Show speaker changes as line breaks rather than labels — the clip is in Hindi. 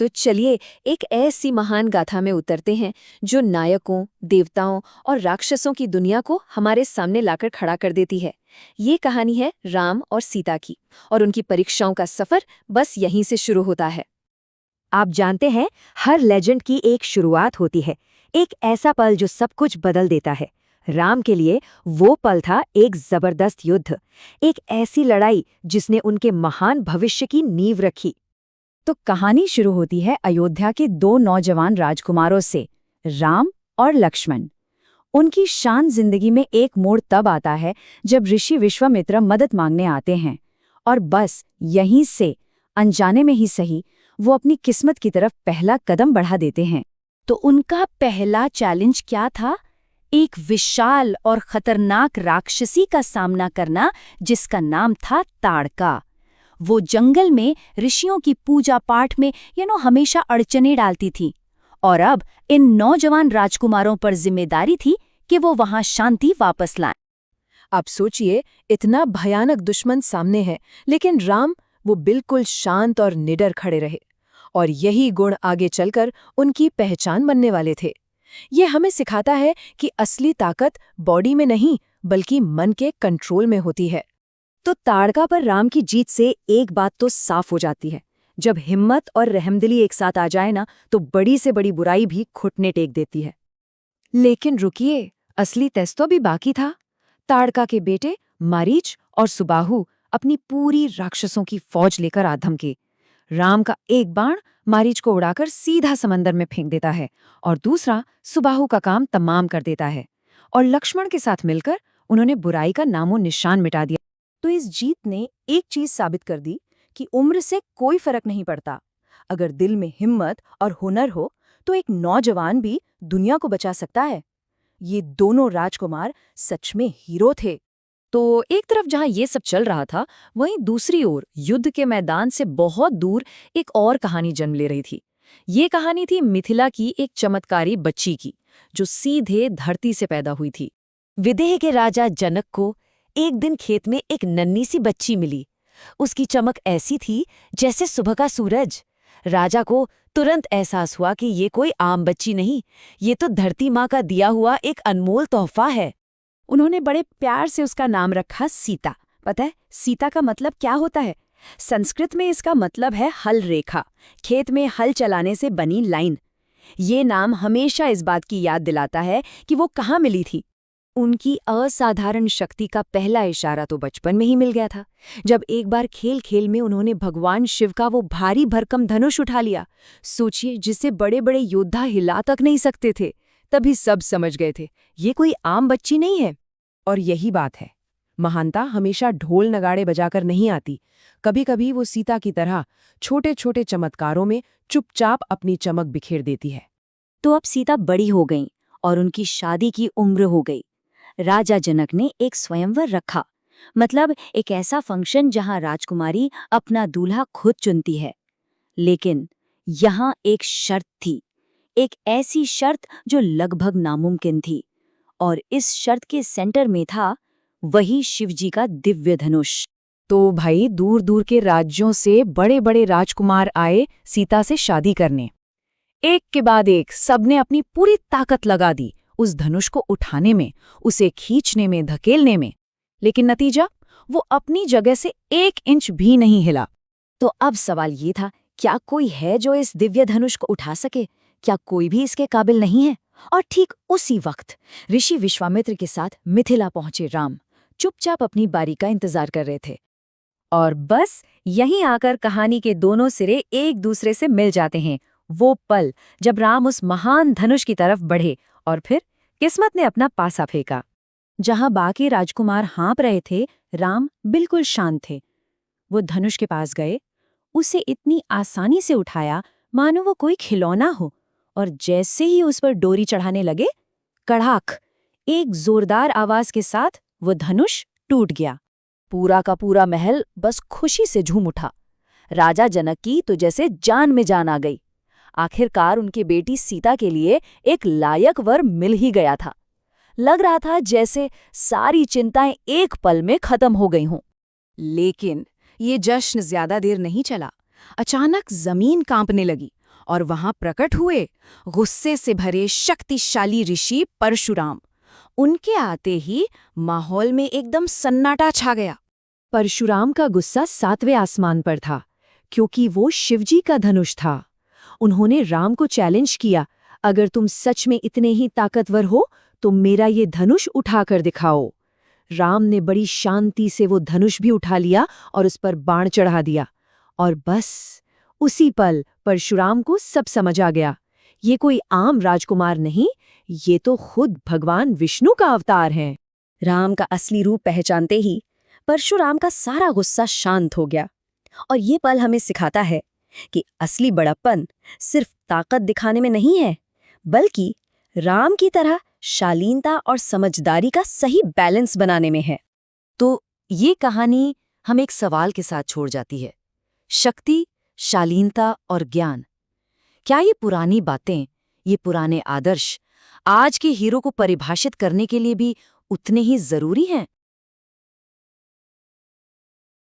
तो चलिए एक ऐसी महान गाथा में उतरते हैं जो नायकों, देवताओं और राक्षसों की दुनिया को हमारे सामने लाकर खड़ा कर देती है। ये कहानी है राम और सीता की, और उनकी परीक्षाओं का सफर बस यहीं से शुरू होता है।
आप जानते हैं, हर लेजेंड की एक शुरुआत होती है, एक ऐसा पल जो सब कुछ बदल देता है। राम के लिए वो पल था एक जबरदस्त युद्ध, एक ऐसी लड़ाई जिसने उनके महान भविष्य की नींव रखी। तो कहानी शुरू होती है अयोध्या के दो नौजवान राजकुमारों से, राम और लक्ष्मण। उनकी शान जिंदगी में एक मोड़ तब आता है जब ऋषि विश्वामित्र मदद मांगने आते हैं, और बस यहीं से, अनजाने में ही सही, वो अपनी किस्मत की तरफ पहला कदम बढ़ा देते हैं। तो उनका पहला चैलेंज क्या था? एक विशाल और खतरनाक राक्षसी का सामना करना जिसका नाम था ताड़का। वो जंगल में ऋषियों की पूजा पाठ में हमेशा अड़चने डालती थी, और अब इन नौजवान राजकुमारों पर जिम्मेदारी थी कि वो वहां शांति वापस लाएं।
आप सोचिए, इतना भयानक दुश्मन सामने है, लेकिन राम वो बिल्कुल शांत और निडर खड़े रहे, और यही गुण आगे चलकर उनकी पहचान बनने वाले थे। ये हमें सिखाता है कि असली ताकत बॉडी में नहीं बल्कि मन के कंट्रोल में होती है।
तो ताड़का पर राम की जीत से एक बात तो साफ हो जाती है, जब हिम्मत और रहमदिली एक साथ आ जाए ना, तो बड़ी से बड़ी बुराई भी घुटने टेक देती है।
लेकिन रुकिए, असली टेस्ट तो भी बाकी था। ताड़का के बेटे मारीच और सुबाहु अपनी पूरी राक्षसों की फौज लेकर आ धमके। राम का एक बाण मारीच को उड़ाकर सीधा समंदर में फेंक देता है, और दूसरा सुबाहु का काम तमाम कर देता है, और लक्ष्मण के साथ मिलकर उन्होंने बुराई का नामो निशान मिटा दिया।
तो इस जीत ने एक चीज साबित कर दी कि उम्र से कोई फर्क नहीं पड़ता। अगर दिल में हिम्मत और हुनर हो तो एक नौजवान भी दुनिया को बचा सकता है। ये दोनों राजकुमार सच में हीरो थे।
तो एक तरफ जहां ये सब चल रहा था, वहीं दूसरी ओर युद्ध के मैदान से बहुत दूर एक और कहानी जन्म ले रही थी। ये कहानी थी मिथिला की एक चमत्कारी बच्ची की, जो सीधे धरती से पैदा हुई थी।
विदेह के राजा जनक को एक दिन खेत में एक नन्ही सी बच्ची मिली। उसकी चमक ऐसी थी जैसे सुबह का सूरज। राजा को तुरंत एहसास हुआ कि ये कोई आम बच्ची नहीं, ये तो धरती माँ का दिया हुआ एक अनमोल तोहफा है। उन्होंने बड़े प्यार से उसका नाम रखा सीता। पता है सीता का मतलब क्या होता है? संस्कृत में इसका मतलब है हल रेखा, खेत में हल चलाने से बनी लाइन। ये नाम हमेशा इस बात की याद दिलाता है कि वो कहाँ मिली थी। उनकी असाधारण शक्ति का पहला इशारा तो बचपन में ही मिल गया था, जब एक बार खेल खेल में उन्होंने भगवान शिव का वो भारी भरकम धनुष उठा लिया। सोचिए, जिसे बड़े बड़े योद्धा हिला तक नहीं सकते थे। तभी सब समझ गए थे, ये कोई आम बच्ची नहीं है।
और यही बात है, महानता हमेशा ढोल नगाड़े बजाकर नहीं आती। कभी कभी वो सीता की तरह छोटे छोटे चमत्कारों में चुपचाप अपनी चमक बिखेर देती है।
तो अब सीता बड़ी हो गईं और उनकी शादी की उम्र हो गई। राजा जनक ने एक स्वयंवर रखा, मतलब एक ऐसा फंक्शन जहां राजकुमारी अपना दूल्हा खुद चुनती है। लेकिन यहाँ एक शर्त थी, एक ऐसी शर्त जो लगभग नामुमकिन थी, और इस शर्त के सेंटर में था वही शिवजी का दिव्य धनुष।
तो भाई, दूर दूर के राज्यों से बड़े बड़े राजकुमार आए सीता से शादी करने। एक के बाद एक सबने अपनी पूरी ताकत लगा दी उस धनुष को उठाने में, उसे खींचने में, धकेलने में। लेकिन नतीजा, वो अपनी जगह से 1 इंच भी नहीं हिला।
तो अब सवाल ये था, क्या कोई है जो इस दिव्य धनुष को उठा सके? क्या कोई भी इसके काबिल नहीं है? और ठीक उसी वक्त ऋषि विश्वामित्र के साथ मिथिला पहुंचे राम चुपचाप अपनी बारी का इंतजार कर रहे थे। और बस यहीं आकर कहानी के दोनों सिरे एक दूसरे से मिल जाते हैं। वो पल जब राम उस महान धनुष की तरफ बढ़े, और फिर किस्मत ने अपना पासा फेंका। जहां बाकी राजकुमार हाँप रहे थे, राम बिल्कुल शांत थे। वो धनुष के पास गए, उसे इतनी आसानी से उठाया मानो वो कोई खिलौना हो, और जैसे ही उस पर डोरी चढ़ाने लगे, कड़ाक, एक जोरदार आवाज के साथ वो धनुष टूट गया। पूरा का पूरा महल बस खुशी से झूम उठा। राजा जनक की तो जैसे जान में जान आ गई। आखिरकार उनकी बेटी सीता के लिए एक लायक वर मिल ही गया था। लग रहा था जैसे सारी चिंताएं एक पल में खत्म हो गई हों।
लेकिन ये जश्न ज्यादा देर नहीं चला। अचानक जमीन कांपने लगी और वहां प्रकट हुए गुस्से से भरे शक्तिशाली ऋषि परशुराम। उनके आते ही माहौल में एकदम सन्नाटा छा गया।
परशुराम का गुस्सा 7वें आसमान पर था, क्योंकि वो शिवजी का धनुष था। उन्होंने राम को चैलेंज किया, अगर तुम सच में इतने ही ताकतवर हो तो मेरा ये धनुष उठाकर दिखाओ। राम ने बड़ी शांति से वो धनुष भी उठा लिया और उस पर बाण चढ़ा दिया। और बस उसी पल परशुराम को सब समझ आ गया, ये कोई आम राजकुमार नहीं, ये तो खुद भगवान विष्णु का अवतार है।
राम का असली रूप पहचानते ही परशुराम का सारा गुस्सा शांत हो गया। और ये पल हमें सिखाता है कि असली बड़प्पन सिर्फ ताकत दिखाने में नहीं है, बल्कि राम की तरह शालीनता और समझदारी का सही बैलेंस बनाने में है।
तो ये कहानी हम एक सवाल के साथ छोड़ जाती है। शक्ति, शालीनता और ज्ञान, क्या ये पुरानी बातें, ये पुराने आदर्श आज के हीरो को परिभाषित करने के लिए भी उतने ही जरूरी हैं?